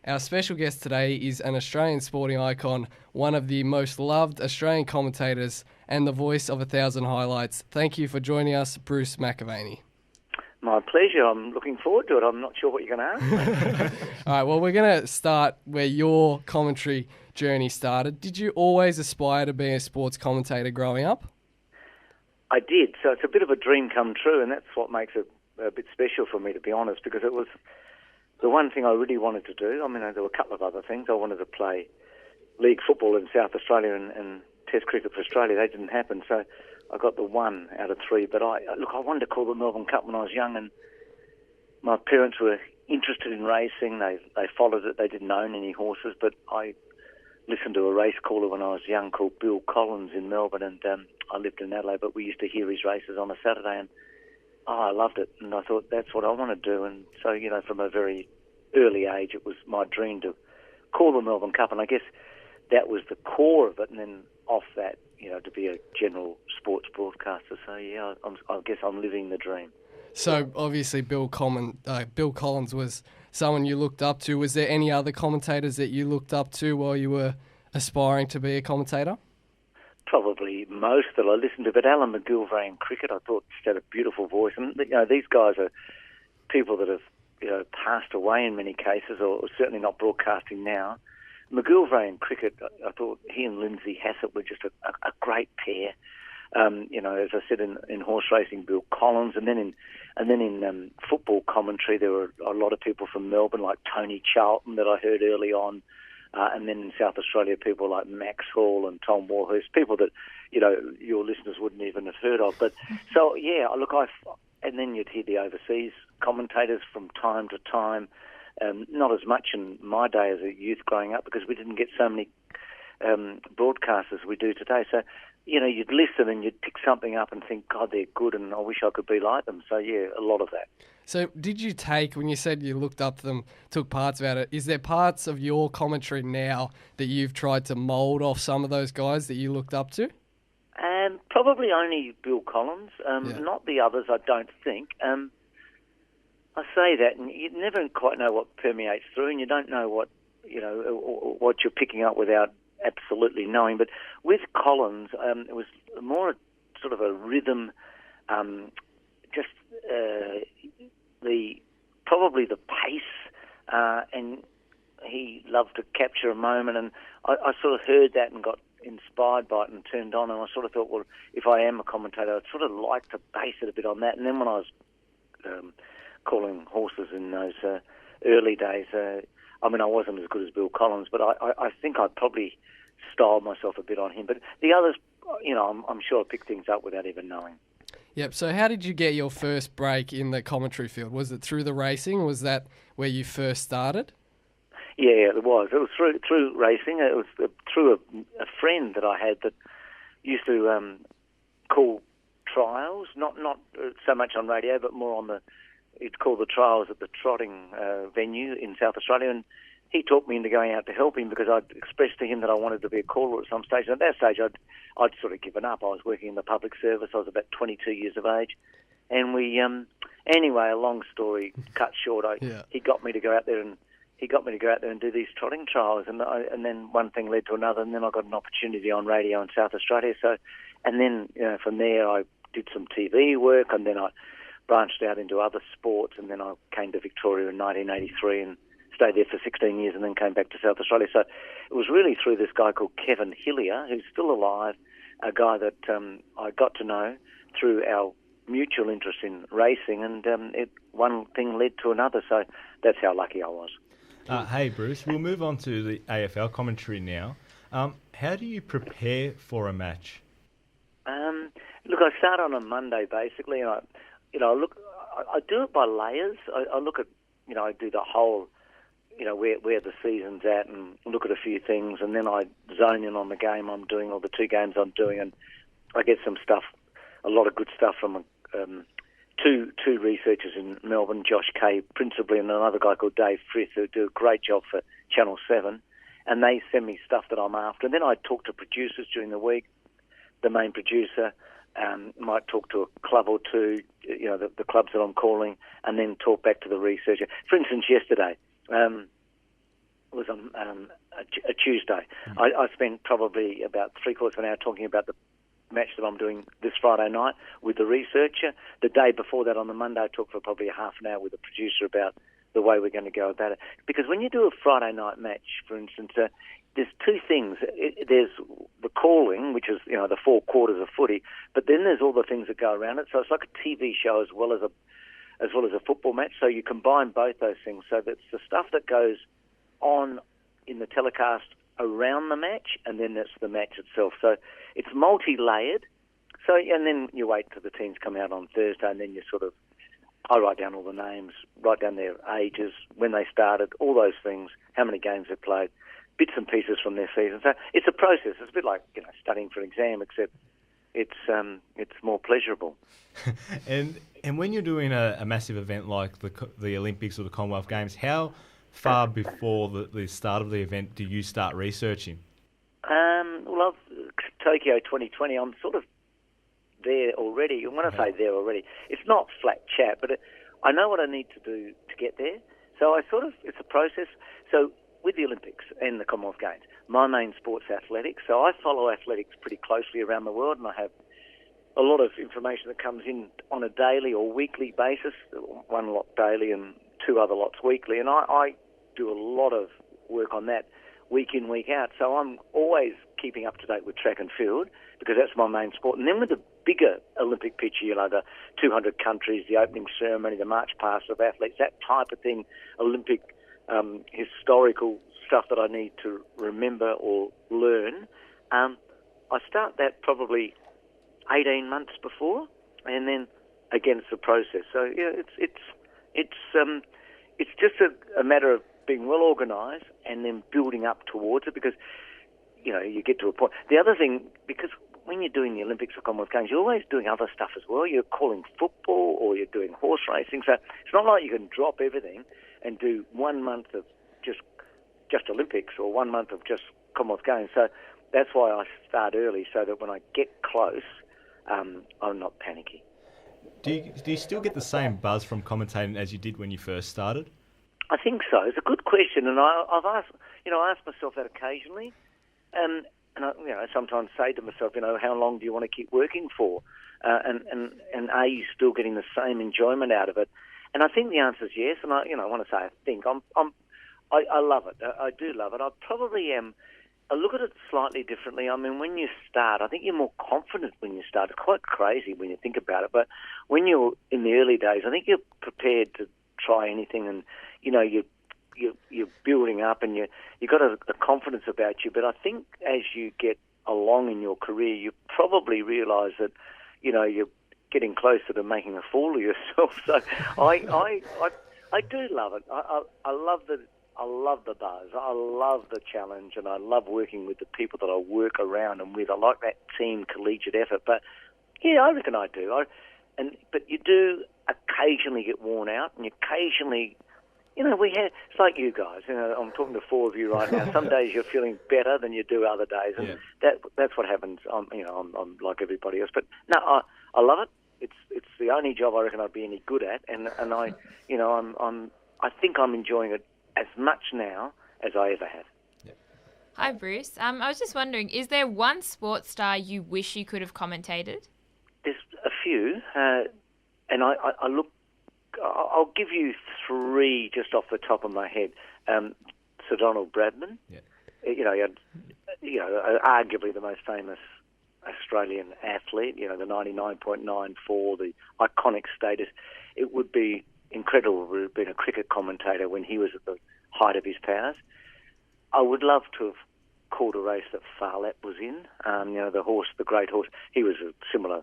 Our special guest today is an Australian sporting icon, one of the most loved Australian commentators, and the voice of 1,000 highlights. Thank you for joining us, Bruce McAvaney. My pleasure. I'm looking forward to it. I'm not sure what you're going to ask me. All right, well, we're going to start where your commentary journey started. Did you always aspire to being a sports commentator growing up? I did. So it's a bit of a dream come true, and that's what makes it a bit special for me, to be honest, because it was the one thing I really wanted to do. I mean, there were a couple of other things. I wanted to play league football in South Australia and Test cricket for Australia. They didn't happen, so I got the 1 out of 3. But I wanted to call the Melbourne Cup when I was young, and my parents were interested in racing. They followed it. They didn't own any horses, but I listened to a race caller when I was young called Bill Collins in Melbourne, and I lived in Adelaide, but we used to hear his races on a Saturday, and I loved it, and I thought that's what I want to do. And so, from a very early age, it was my dream to call the Melbourne Cup, and I guess that was the core of it, and then off that, to be a general sports broadcaster. So, I guess I'm living the dream. So, obviously, Bill Collins was someone you looked up to. Was there any other commentators that you looked up to while you were aspiring to be a commentator? Probably most that I listened to, but Alan McGilvray in cricket, I thought just had a beautiful voice. And, these guys are people that have, passed away in may cases, or certainly not broadcasting now. McGilvray in cricket, I thought he and Lindsay Hassett were just a great pair. As I said, in horse racing, Bill Collins, and then in football commentary, there were a lot of people from Melbourne, like Tony Charlton, that I heard early on, and then in South Australia, people like Max Hall and Tom Warhurst, people that your listeners wouldn't even have heard of. But so and then you'd hear the overseas commentators from time to time. Not as much in my day as a youth growing up, because we didn't get so many broadcasts as we do today. So, you'd listen and you'd pick something up and think, God, they're good, and I wish I could be like them. So, a lot of that. So did you take, when you said you looked up to them, took parts about it, is there parts of your commentary now that you've tried to mould off some of those guys that you looked up to? Probably only Bill Collins, not the others, I don't think. I say that, and you never quite know what permeates through, and you don't know what you're picking up without absolutely knowing. But with Collins, it was more sort of a rhythm, probably the pace, and he loved to capture a moment, and I sort of heard that and got inspired by it and turned on, and I sort of thought, well, if I am a commentator, I'd sort of like to base it a bit on that. And then when I was calling horses in those early days, I wasn't as good as Bill Collins, but I think I probably styled myself a bit on him. But the others, I'm sure I picked things up without even knowing. Yep. So how did you get your first break in the commentary field? Was it through the racing? Was that where you first started? Yeah, it was. It was through racing. It was through a friend that I had that used to call trials, not so much on radio, but more on he'd call the trials at the trotting venue in South Australia, and he talked me into going out to help him because I'd expressed to him that I wanted to be a caller at some stage. And at that stage, I'd sort of given up. I was working in the public service. I was about 22 years of age. And we, anyway, a long story cut short, he got me to go out there and do these trotting trials, and then one thing led to another, and then I got an opportunity on radio in South Australia. So, and then from there I did some TV work, and then I branched out into other sports, and then I came to Victoria in 1983 and stayed there for 16 years, and then came back to South Australia. So it was really through this guy called Kevin Hillier, who's still alive, a guy that I got to know through our mutual interest in racing, and one thing led to another. So that's how lucky I was. Hey, Bruce, we'll move on to the AFL commentary now. How do you prepare for a match? Look, I start on a Monday, basically, and I do it by layers. I look at, I do the whole, where the season's at, and look at a few things, and then I zone in on the game I'm doing, or the 2 games I'm doing, and I get some stuff, a lot of good stuff from two researchers in Melbourne, Josh Kay principally, and another guy called Dave Frith, who do a great job for Channel 7, and they send me stuff that I'm after. And then I talk to producers during the week. The main producer might talk to a club or two, the clubs that I'm calling, and then talk back to the researcher. For instance, yesterday, was on a Tuesday. I spent probably about 3/4 of an hour talking about the match that I'm doing this Friday night with the researcher. The day before that, on the Monday, I talked for probably a half an hour with the producer about the way we're going to go about it. Because when you do a Friday night match, for instance, there's two things. There's the calling, which is the 4 quarters of footy, but then there's all the things that go around it. So it's like a TV show as well as a football match. So you combine both those things. So that's the stuff that goes on in the telecast around the match, and then that's the match itself. So it's multi-layered. So, and then you wait till the teams come out on Thursday, and then you I write down all the names, write down their ages, when they started, all those things, how many games they played, bits and pieces from their season. So it's a process. It's a bit like studying for an exam, except it's more pleasurable. And when you're doing a massive event like the Olympics or the Commonwealth Games, how far before the start of the event do you start researching? Well, Tokyo 2020, I'm sort of there already. And when I say there already, it's not flat chat, but I know what I need to do to get there. So it's a process. So with the Olympics and the Commonwealth Games, my main sport's athletics. So I follow athletics pretty closely around the world, and I have a lot of information that comes in on a daily or weekly basis, one lot daily and 2 other lots weekly. And I do a lot of work on that week in, week out. So I'm always keeping up to date with track and field because that's my main sport. And then with the bigger Olympic picture, the 200 countries, the opening ceremony, the march past of athletes, that type of thing, Olympic historical stuff that I need to remember or learn, I start that probably 18 months before, and then again it's a process. So it's just a matter of being well organised and then building up towards it because you get to a point. The other thing, because when you're doing the Olympics or Commonwealth Games, you're always doing other stuff as well. You're calling football or you're doing horse racing, so it's not like you can drop everything and do 1 month of just Olympics or 1 month of just Commonwealth Games. So that's why I start early, so that when I get close, I'm not panicky. Do you still get the same buzz from commentating as you did when you first started? I think so. It's a good question, and I've asked myself that occasionally, and I sometimes say to myself, how long do you want to keep working for, and are you still getting the same enjoyment out of it? And I think the answer is yes. And I want to say I think I love it. I do love it. I probably am. I look at it slightly differently. I mean, when you start, I think you're more confident when you start. It's quite crazy when you think about it, but when you're in the early days, I think you're prepared to try anything, and you're building up, and you've got a confidence about you. But I think as you get along in your career, you probably realise that you're getting closer to making a fool of yourself. So I do love it. I love the buzz. I love the challenge, and I love working with the people that I work around and with. I like that team collegiate effort. But yeah, I reckon I do. But you do occasionally get worn out, and you occasionally, it's like you guys. I'm talking to 4 of you right now. Some days you're feeling better than you do other days, and that's what happens. I'm like everybody else. But no, I love it. It's the only job I reckon I'd be any good at, and I think I'm enjoying it as much now as I ever have. Hi, Bruce. I was just wondering, is there one sports star you wish you could have commentated? There's a few, and I look. I'll give you 3 just off the top of my head. Sir Donald Bradman. Yeah. Arguably the most famous Australian athlete. The 99.94, the iconic status. It would be incredible to have been a cricket commentator when he was at the height of his powers. I would love to have called a race that Farlap was in. The horse, the great horse. He was a similar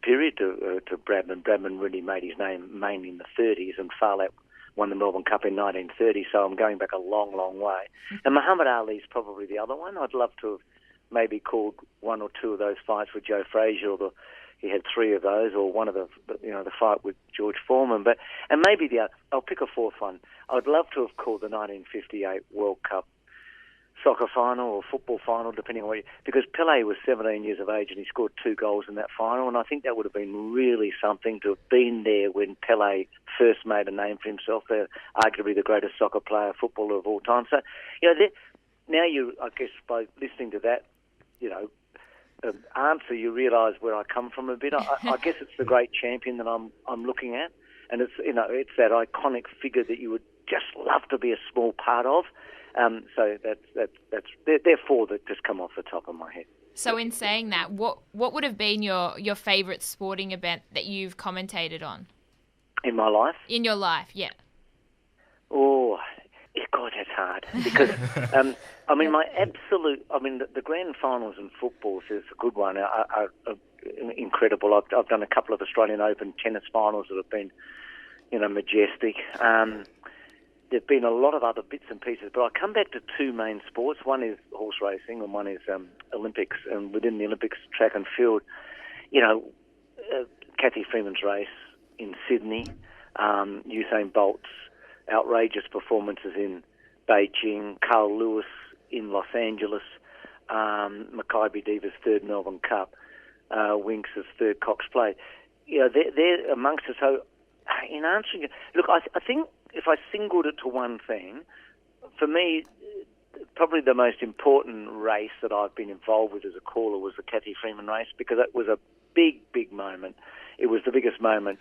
period to Bradman. Bradman really made his name mainly in the 30s, and Farlap won the Melbourne Cup in 1930, so I'm going back a long, long way. And Muhammad Ali's probably the other one. I'd love to have maybe called 1 or 2 of those fights with Joe Frazier, or he had 3 of those, or one of the fight with George Foreman. And maybe I'll pick a 4th one. I'd love to have called the 1958 World Cup soccer final or football final, depending on because Pelé was 17 years of age and he scored 2 goals in that final, and I think that would have been really something to have been there when Pelé first made a name for himself. They're arguably the greatest soccer player, footballer of all time. So, now I guess by listening to that, answer, you realise where I come from a bit. I guess it's the great champion that I'm looking at, and it's that iconic figure that you would just love to be a small part of. So that's they're 4 that just come off the top of my head. So in saying that, what would have been your favourite sporting event that you've commentated on? In my life? In your life, yeah. Oh, God, that's hard. Because, the grand finals in football is a good one, are incredible. I've done a couple of Australian Open tennis finals that have been, majestic. There've been a lot of other bits and pieces, but I come back to 2 main sports. One is horse racing and one is Olympics. And within the Olympics, track and field, Kathy Freeman's race in Sydney, Usain Bolt's outrageous performances in Beijing, Carl Lewis in Los Angeles, Maccabi Diva's 3rd Melbourne Cup, Winks' 3rd Cox Plate. They're amongst us. So in answering it, look, I think if I singled it to one thing, for me, probably the most important race that I've been involved with as a caller was the Kathy Freeman race, because it was a big, big moment. It was the biggest moment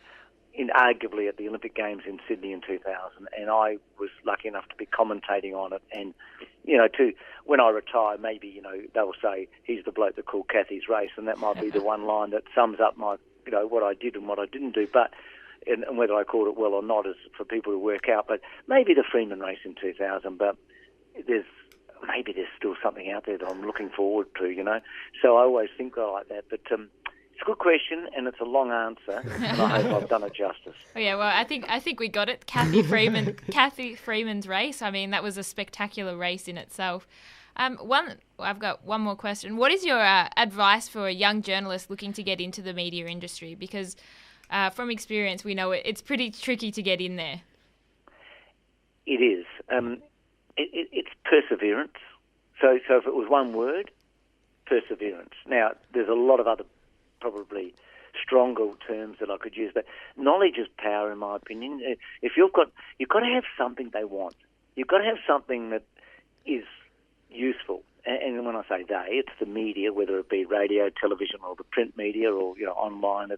arguably at the Olympic Games in Sydney in 2000, and I was lucky enough to be commentating on it. And when I retire, maybe they'll say he's the bloke that called Kathy's race, and that might be the one line that sums up my what I did and what I didn't do. But and whether I called it well or not is for people to work out. But maybe the Freeman race in 2000. But there's still something out there that I'm looking forward to. So I always think like that. But it's a good question, and it's a long answer, and I hope I've done it justice. Oh, yeah, well, I think we got it. Kathy Freeman's race. I mean, that was a spectacular race in itself. I've got one more question. What is your advice for a young journalist looking to get into the media industry? Because from experience, we know it's pretty tricky to get in there. It is. It's perseverance. So if it was one word, perseverance. Now, there's a lot of other probably stronger terms that I could use, but knowledge is power, in my opinion. If you've got to have something they want. You've got to have something that is useful. And when I say they, it's the media, whether it be radio, television, or the print media, or online.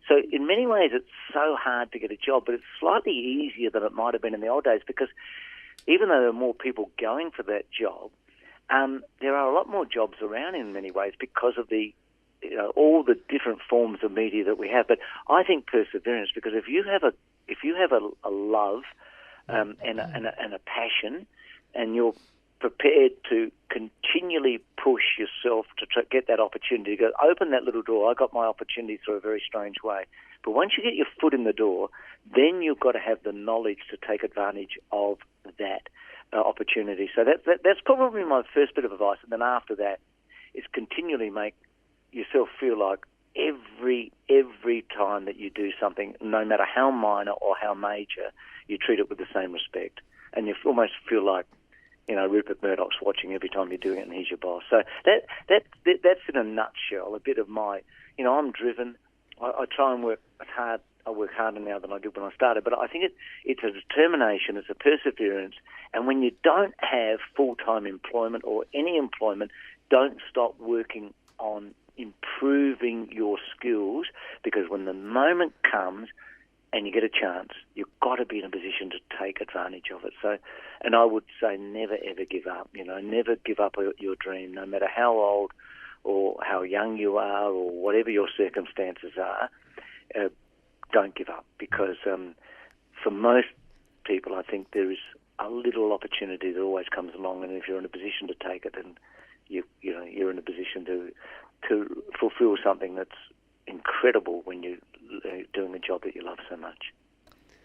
So in many ways, it's so hard to get a job, but it's slightly easier than it might have been in the old days, because even though there are more people going for that job, there are a lot more jobs around in many ways because of the all the different forms of media that we have. But I think perseverance, because if you have a love and a passion, and you're prepared to continually push yourself to get that opportunity, to open that little door. I got my opportunity through a very strange way. But once you get your foot in the door, then you've got to have the knowledge to take advantage of that opportunity. So that's probably my first bit of advice. And then after that is continually make yourself feel like every time that you do something, no matter how minor or how major, you treat it with the same respect. And you almost feel like, Rupert Murdoch's watching every time you're doing it, and he's your boss. So that's in a nutshell a bit of my, I'm driven. I try and work hard. I work harder now than I did when I started. But I think it's a determination, it's a perseverance. And when you don't have full-time employment or any employment, don't stop working on improving your skills, because when the moment comes and you get a chance, you've got to be in a position to take advantage of it. So, and I would say never, ever give up. Never give up your dream, no matter how old or how young you are or whatever your circumstances are. Don't give up, because for most people, I think there is a little opportunity that always comes along, and if you're in a position to take it, then you're in a position to fulfil something that's incredible when you're doing a job that you love so much.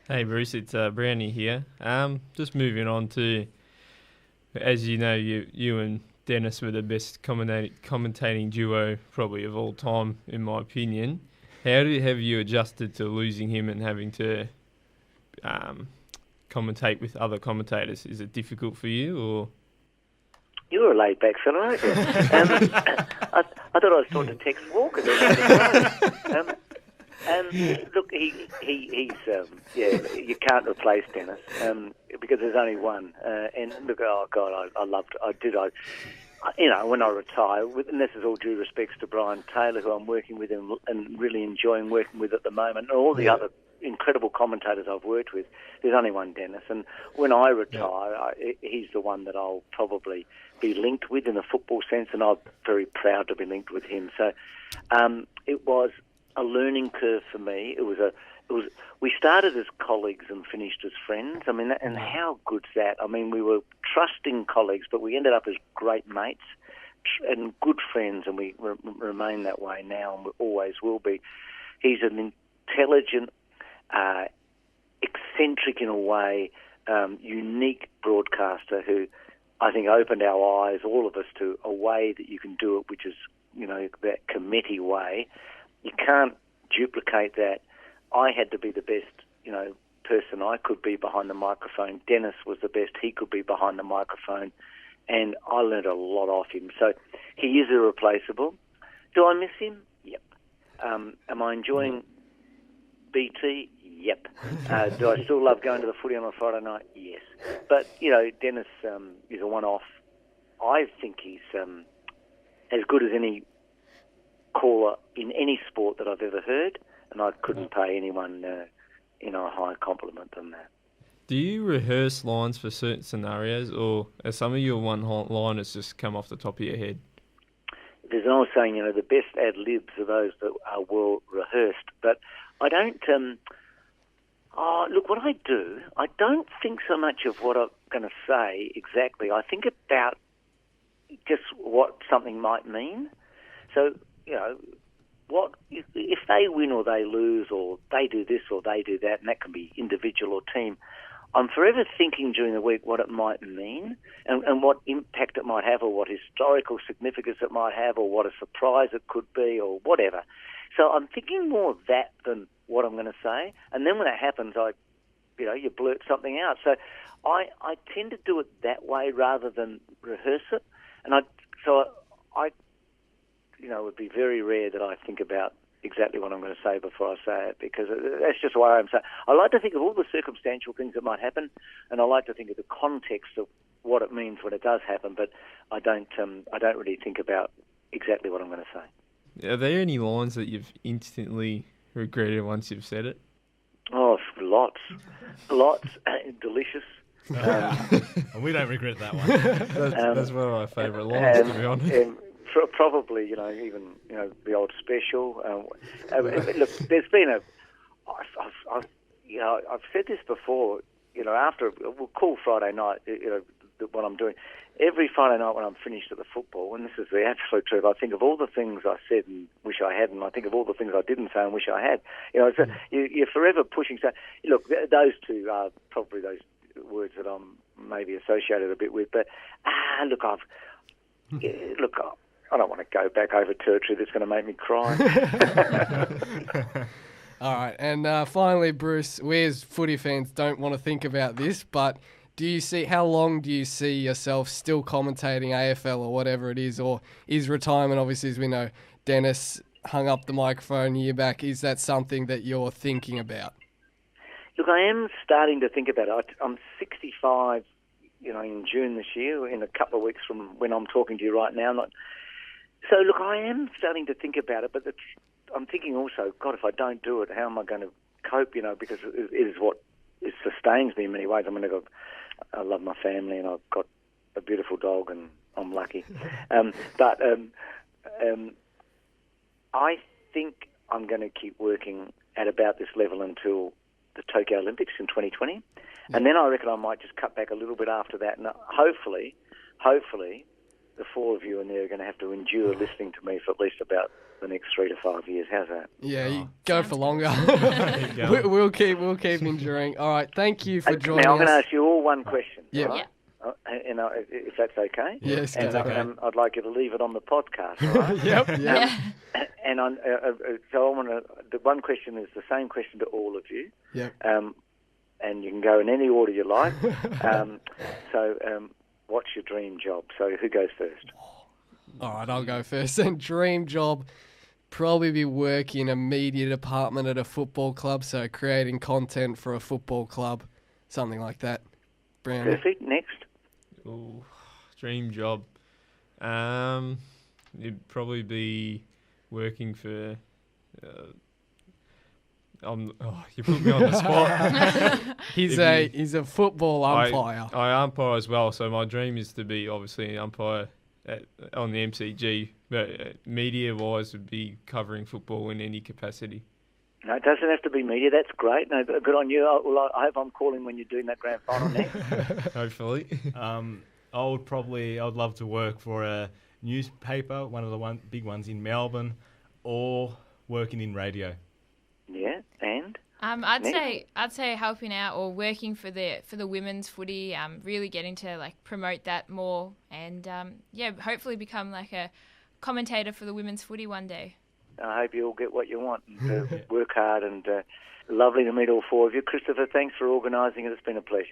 Hey Bruce, it's Brownie here. Just moving on to, as you know, you and Dennis were the best commentating duo probably of all time, in my opinion. How have you adjusted to losing him and having to commentate with other commentators? Is it difficult for you, or? You're a laid-back fella, aren't you? I thought I was talking to Tex Walker. Look, he's you can't replace Dennis because there's only one. And look, oh God, when I retire, and this is all due respects to Brian Taylor, who I'm working with and really enjoying working with at the moment, and all the other incredible commentators I've worked with, there's only one Dennis. And when I retire, he's the one that I'll probably be linked with in a football sense, and I'm very proud to be linked with him. So it was a learning curve for me. We started as colleagues and finished as friends. I mean, and how good's that? I mean, we were trusting colleagues, but we ended up as great mates and good friends, and we remain that way now, and we always will be. He's an intelligent, eccentric in a way, unique broadcaster who I think opened our eyes, all of us, to a way that you can do it, which is, that committee way. You can't duplicate that. I had to be the best, person I could be behind the microphone. Dennis was the best he could be behind the microphone, and I learned a lot off him. So he is irreplaceable. Do I miss him? Yep. Am I enjoying BT? Yep. Do I still love going to the footy on a Friday night? Yes. But, Dennis is a one-off. I think he's as good as any caller in any sport that I've ever heard, and I couldn't pay anyone a higher compliment than that. Do you rehearse lines for certain scenarios, or are some of your one-liners just come off the top of your head? There's an old saying, the best ad-libs are those that are well rehearsed, but I don't... look, what I do, I don't think so much of what I'm going to say exactly. I think about just what something might mean. So, what if they win or they lose or they do this or they do that, and that can be individual or team, I'm forever thinking during the week what it might mean and what impact it might have, or what historical significance it might have, or what a surprise it could be, or whatever. So I'm thinking more of that than what I'm going to say. And then when that happens, you blurt something out. So I tend to do it that way rather than rehearse it. And it would be very rare that I think about exactly what I'm going to say before I say it, because that's just why I'm saying. I like to think of all the circumstantial things that might happen, and I like to think of the context of what it means when it does happen, but I don't really think about exactly what I'm going to say. Are there any lines that you've instantly regretted once you've said it? Oh, lots. Delicious. And we don't regret that one. That's one of my favourite lines, to be honest. Probably, even the old special. Look, there's been I've said this before. After we'll call Friday night. What I'm doing every Friday night when I'm finished at the football, and this is the absolute truth. I think of all the things I said and wish I hadn't. I think of all the things I didn't say and wish I had. You're forever pushing. So, look, those two are probably those words that I'm maybe associated a bit with. But I don't want to go back over territory that's going to make me cry. All right, and finally, Bruce, we as footy fans don't want to think about this, but how long do you see yourself still commentating AFL or whatever it is, or is retirement, obviously, as we know, Dennis hung up the microphone a year back, is that something that you're thinking about? Look, I am starting to think about it. I'm 65, in June this year, in a couple of weeks from when I'm talking to you right now. So, look, I am starting to think about it, but I'm thinking also, God, if I don't do it, how am I going to cope, because it is what it sustains me in many ways. I love my family, and I've got a beautiful dog, and I'm lucky. I think I'm going to keep working at about this level until the Tokyo Olympics in 2020. And then I reckon I might just cut back a little bit after that, and hopefully, the four of you in there are going to have to endure listening to me for at least about the next 3 to 5 years. How's that? Yeah, you go for longer. We'll keep enduring. All right, thank you for joining us. Now I'm going to ask you all one question. Yeah. Right? And if that's okay. Yes, and okay. I'd like you to leave it on the podcast. Right? Yep. Yeah. And so I want to. The one question is the same question to all of you. Yep. And you can go in any order you like. what's your dream job? So who goes first? All right, I'll go first. And dream job, probably be working in a media department at a football club, so creating content for a football club, something like that. Brownie. Perfect. Next. Ooh, dream job. It'd probably be working for. You put me on the spot. He's a football umpire. I umpire as well, so my dream is to be obviously an umpire on the MCG. But media-wise, would be covering football in any capacity. No, it doesn't have to be media. That's great. No, good on you. I hope I'm calling when you're doing that grand final next. Hopefully. I'd love to work for a newspaper, one of the big ones in Melbourne, or working in radio. Yeah, and I'd say helping out or working for the women's footy, really getting to like promote that more, and hopefully become like a commentator for the women's footy one day. I hope you all get what you want and work hard, and lovely to meet all four of you. Christopher, thanks for organising it. It's been a pleasure.